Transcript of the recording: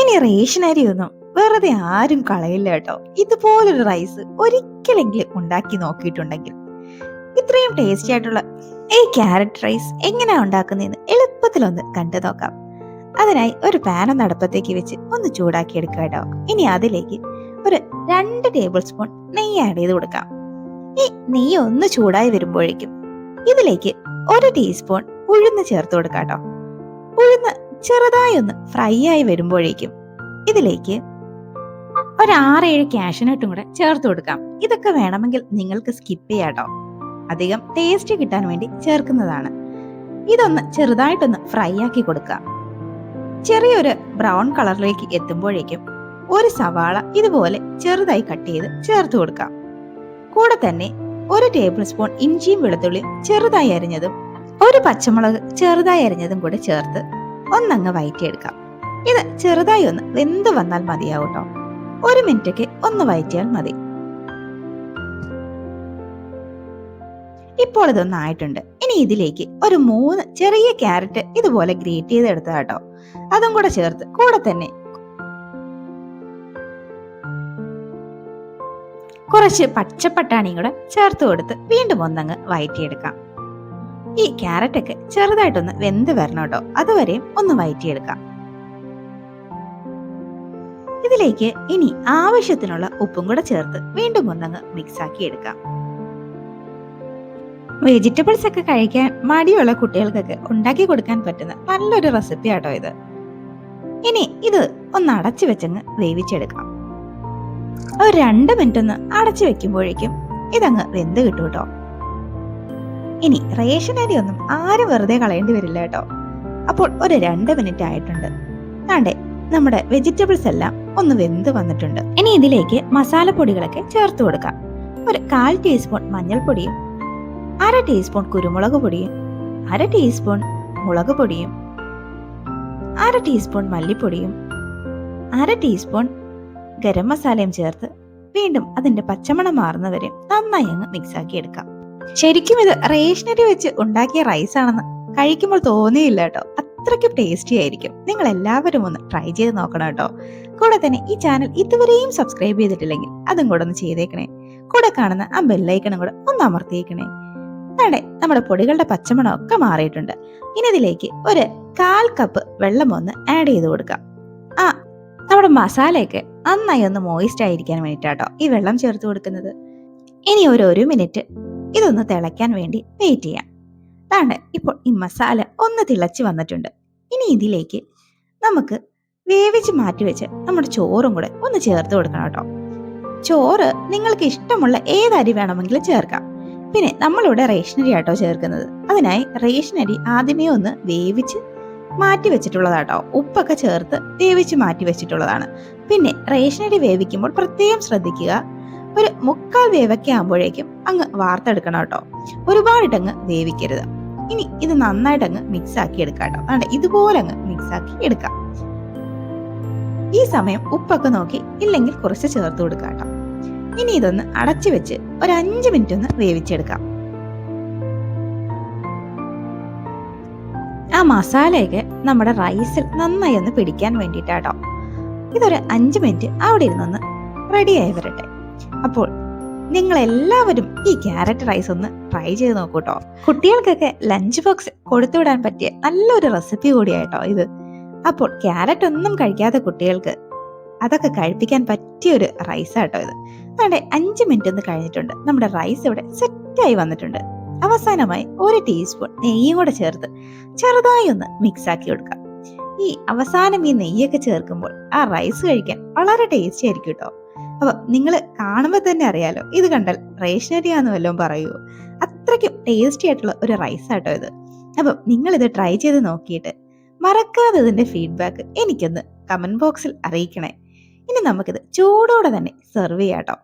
ഇനി റേഷൻ അരിയൊന്നും വെറുതെ ആരും കളയില്ല കേട്ടോ. ഇതുപോലൊരു റൈസ് ഒരിക്കലെങ്കിലും ഉണ്ടാക്കി നോക്കിയിട്ടുണ്ടെങ്കിൽ ഇത്രയും ടേസ്റ്റി ആയിട്ടുള്ള ഈ ക്യാരറ്റ് റൈസ് എങ്ങനെയാ ഉണ്ടാക്കുന്നതെന്ന് എളുപ്പത്തിലൊന്ന് കണ്ടു നോക്കാം. അതിനായി ഒരു പാൻ ഒന്ന് അടുപ്പത്തേക്ക് വെച്ച് ഒന്ന് ചൂടാക്കി എടുക്കുക കേട്ടോ. ഇനി അതിലേക്ക് ഒരു 2 ടേബിൾ സ്പൂൺ നെയ്യ് ആഡ് ചെയ്ത് കൊടുക്കാം. ഈ നെയ്യ് ഒന്ന് ചൂടായി വരുമ്പോഴേക്കും ഇതിലേക്ക് 1 ടീസ്പൂൺ ഉഴുന്ന് ചേർത്ത് കൊടുക്കാം കേട്ടോ. ഉഴുന്ന് ചെറുതായി ഒന്ന് ഫ്രൈ ആയി വരുമ്പോഴേക്കും ഇതിലേക്ക് ഒരു 6-7 കാഷ്യൂനട്ടും കൂടെ ചേർത്ത് കൊടുക്കാം. ഇതൊക്കെ വേണമെങ്കിൽ നിങ്ങൾക്ക് സ്കിപ്പ് ചെയ്യാട്ടോ, അധികം ടേസ്റ്റ് കിട്ടാൻ വേണ്ടി ചേർക്കുന്നതാണ്. ഇതൊന്ന് ചെറുതായിട്ടൊന്ന് ഫ്രൈ ആക്കി കൊടുക്കാം. ചെറിയൊരു ബ്രൗൺ കളറിലേക്ക് എത്തുമ്പോഴേക്കും ഒരു സവാള ഇതുപോലെ ചെറുതായി കട്ട് ചെയ്ത് ചേർത്ത് കൊടുക്കാം. കൂടെ തന്നെ 1 ടേബിൾ സ്പൂൺ ഇഞ്ചിയും വെളുത്തുള്ളിയും ചെറുതായി അരിഞ്ഞതും 1 പച്ചമുളക് ചെറുതായി അരിഞ്ഞതും കൂടെ ചേർത്ത് ഒന്നങ്ങ് വഴറ്റിയെടുക്കാം. ഇത് ചെറുതായി ഒന്ന് വെന്ത് വന്നാൽ മതിയാവും കേട്ടോ. 1 മിനിറ്റൊക്കെ ഒന്ന് വഴറ്റിയാൽ മതി. ഇപ്പോൾ ഇതൊന്നായിട്ടുണ്ട്. ഇനി ഇതിലേക്ക് ഒരു 3 ചെറിയ ക്യാരറ്റ് ഇതുപോലെ ഗ്രേറ്റ് ചെയ്ത് എടുത്ത കേട്ടോ, അതും കൂടെ ചേർത്ത് കൂടെ തന്നെ കുറച്ച് പച്ചപ്പട്ടാണിയും കൂടെ ചേർത്ത് കൊടുത്ത് വീണ്ടും ഒന്നങ്ങ് വഴറ്റിയെടുക്കാം. ഈ ക്യാരറ്റൊക്കെ ചെറുതായിട്ടൊന്ന് വെന്ത് വരണം കേട്ടോ, അതുവരെയും ഒന്ന് വഴറ്റിയെടുക്കാം. ഇതിലേക്ക് ഇനി ആവശ്യത്തിനുള്ള ഉപ്പും കൂടെ ചേർത്ത് വീണ്ടും ഒന്നങ്ങ് മിക്സ് ആക്കി എടുക്കാം. വെജിറ്റബിൾസ് ഒക്കെ കഴിക്കാൻ മടിയുള്ള കുട്ടികൾക്കൊക്കെ ഉണ്ടാക്കി കൊടുക്കാൻ പറ്റുന്ന നല്ലൊരു റെസിപ്പി ആട്ടോ ഇത്. ഇനി ഇത് ഒന്ന് അടച്ചു വെച്ചങ്ങ് വേവിച്ചെടുക്കാം. ഒരു 2 മിനിറ്റ് ഒന്ന് അടച്ചു വെക്കുമ്പോഴേക്കും ഇതങ്ങ് വെന്ത് കിട്ടും കേട്ടോ. ഇനി റേഷൻ അരി ഒന്നും ആരും വെറുതെ കളയേണ്ടി വരില്ല കേട്ടോ. അപ്പോൾ ഒരു 2 മിനിറ്റ് ആയിട്ടുണ്ട്. ആണ്ടേ നമ്മുടെ വെജിറ്റബിൾസ് എല്ലാം ഒന്ന് വെന്ത് വന്നിട്ടുണ്ട്. ഇനി ഇതിലേക്ക് മസാലപ്പൊടികളൊക്കെ ചേർത്ത് കൊടുക്കാം. ഒരു 1/4 ടീസ്പൂൺ മഞ്ഞൾപ്പൊടിയും 1/2 ടീസ്പൂൺ കുരുമുളക് പൊടിയും 1/2 ടീസ്പൂൺ മുളക് പൊടിയും 1/2 ടീസ്പൂൺ മല്ലിപ്പൊടിയും 1/2 ടീസ്പൂൺ ഗരം മസാലയും ചേർത്ത് വീണ്ടും അതിന്റെ പച്ചമണം മാറുന്നവരെ നന്നായി അങ്ങ് മിക്സ് ആക്കി എടുക്കാം. ശരിക്കും ഇത് റേഷനരി വെച്ച് ഉണ്ടാക്കിയ റൈസ് ആണെന്ന് കഴിക്കുമ്പോൾ തോന്നിയില്ല കേട്ടോ. അത്രയ്ക്കും ടേസ്റ്റി ആയിരിക്കും. നിങ്ങൾ എല്ലാവരും ഒന്ന് ട്രൈ ചെയ്ത് നോക്കണം കേട്ടോ. കൂടെ തന്നെ ഈ ചാനൽ ഇതുവരെയും സബ്സ്ക്രൈബ് ചെയ്തിട്ടില്ലെങ്കിൽ അതും കൂടെ ഒന്ന് ചെയ്തേക്കണേ. കൂടെ കാണുന്ന ആ ബെല്ലൈക്കണും കൂടെ ഒന്ന് അമർത്തിയേക്കണേ. അതെ, നമ്മുടെ പൊടികളുടെ പച്ചമണം ഒക്കെ മാറിയിട്ടുണ്ട്. ഇനി ഇതിലേക്ക് ഒരു 1/4 കപ്പ് വെള്ളം ഒന്ന് ആഡ് ചെയ്ത് കൊടുക്കാം. നമ്മുടെ മസാലയൊക്കെ നന്നായി ഒന്ന് മോയിസ്റ്റ് ആയിരിക്കാൻ വേണ്ടിയിട്ടാട്ടോ ഈ വെള്ളം ചേർത്ത് കൊടുക്കുന്നത്. ഇനി ഒരു 1 മിനിറ്റ് ഇതൊന്ന് തിളയ്ക്കാൻ വേണ്ടി വെയിറ്റ് ചെയ്യാം. അതാണ് ഇപ്പോൾ ഈ മസാല ഒന്ന് തിളച്ച് വന്നിട്ടുണ്ട്. ഇനി ഇതിലേക്ക് നമുക്ക് വേവിച്ച് മാറ്റി വെച്ച് നമ്മുടെ ചോറും കൂടെ ഒന്ന് ചേർത്ത് കൊടുക്കണം കേട്ടോ. ചോറ് നിങ്ങൾക്ക് ഇഷ്ടമുള്ള ഏത് അരി വേണമെങ്കിലും ചേർക്കാം. പിന്നെ നമ്മളിവിടെ റേഷനരി ആട്ടോ ചേർക്കുന്നത്. അതിനായി റേഷനരി ആദ്യമേ ഒന്ന് വേവിച്ച് മാറ്റി വെച്ചിട്ടുള്ളതാട്ടോ. ഉപ്പൊക്കെ ചേർത്ത് വേവിച്ച് മാറ്റി വെച്ചിട്ടുള്ളതാണ്. പിന്നെ റേഷനരി വേവിക്കുമ്പോൾ പ്രത്യേകം ശ്രദ്ധിക്കുക, ഒരു 1/4 വേവൊക്കെ ആകുമ്പോഴേക്കും അങ്ങ് വാർത്തെടുക്കണം കേട്ടോ. ഒരുപാടിട്ടങ്ങ് വേവിക്കരുത്. ഇനി ഇത് നന്നായിട്ടങ്ങ് മിക്സ് ആക്കി എടുക്കാം കേട്ടോ. അതുകൊണ്ട് ഇതുപോലെ അങ്ങ് മിക്സ് ആക്കി എടുക്കാം. ഈ സമയം ഉപ്പൊക്കെ നോക്കി ഇല്ലെങ്കിൽ കുറച്ച് ചേർത്ത് കൊടുക്കാം കേട്ടോ. ഇനി ഇതൊന്ന് അടച്ചു വെച്ച് ഒരു 5 മിനിറ്റ് ഒന്ന് വേവിച്ചെടുക്കാം. ആ മസാലയൊക്കെ നമ്മുടെ റൈസിൽ നന്നായി ഒന്ന് പിടിക്കാൻ വേണ്ടിയിട്ടാട്ടോ. ഇതൊരു 5 മിനിറ്റ് അവിടെ ഇരുന്നൊന്ന് റെഡിയായി വരട്ടെ. അപ്പോൾ നിങ്ങൾ എല്ലാവരും ഈ ക്യാരറ്റ് റൈസ് ഒന്ന് ട്രൈ ചെയ്ത് നോക്കൂട്ടോ. കുട്ടികൾക്കൊക്കെ ലഞ്ച് ബോക്സ് കൊടുത്തുവിടാൻ പറ്റിയ നല്ലൊരു റെസിപ്പി കൂടിയായിട്ടോ ഇത്. അപ്പോൾ ക്യാരറ്റ് ഒന്നും കഴിക്കാത്ത കുട്ടികൾക്ക് അതൊക്കെ കഴിപ്പിക്കാൻ പറ്റിയൊരു റൈസാട്ടോ ഇത്. നമ്മുടെ 5 മിനിറ്റ് ഒന്ന് കഴിഞ്ഞിട്ടുണ്ട്. നമ്മുടെ റൈസ് ഇവിടെ സെറ്റായി വന്നിട്ടുണ്ട്. അവസാനമായി 1 ടീസ്പൂൺ നെയ്യും കൂടെ ചേർത്ത് ചെറുതായി ഒന്ന് മിക്സ് ആക്കി കൊടുക്കാം. ഈ അവസാനം ഈ നെയ്യൊക്കെ ചേർക്കുമ്പോൾ ആ റൈസ് കഴിക്കാൻ വളരെ ടേസ്റ്റി ആയിരിക്കും കേട്ടോ. അപ്പൊ നിങ്ങൾ കാണുമ്പോൾ തന്നെ അറിയാലോ, ഇത് കണ്ടാൽ റേഷനരി ആണെന്ന് വല്ലതും പറയുമോ? അത്രയ്ക്കും ടേസ്റ്റി ആയിട്ടുള്ള ഒരു റൈസ് ആട്ടോ ഇത്. അപ്പം നിങ്ങൾ ഇത് ട്രൈ ചെയ്ത് നോക്കിയിട്ട് മറക്കാതെ ഇതിന്റെ ഫീഡ്ബാക്ക് എനിക്കൊന്ന് കമന്റ് ബോക്സിൽ അറിയിക്കണേ. ഇനി നമുക്കിത് ചൂടോടെ തന്നെ സെർവ് ചെയ്യാട്ടോ.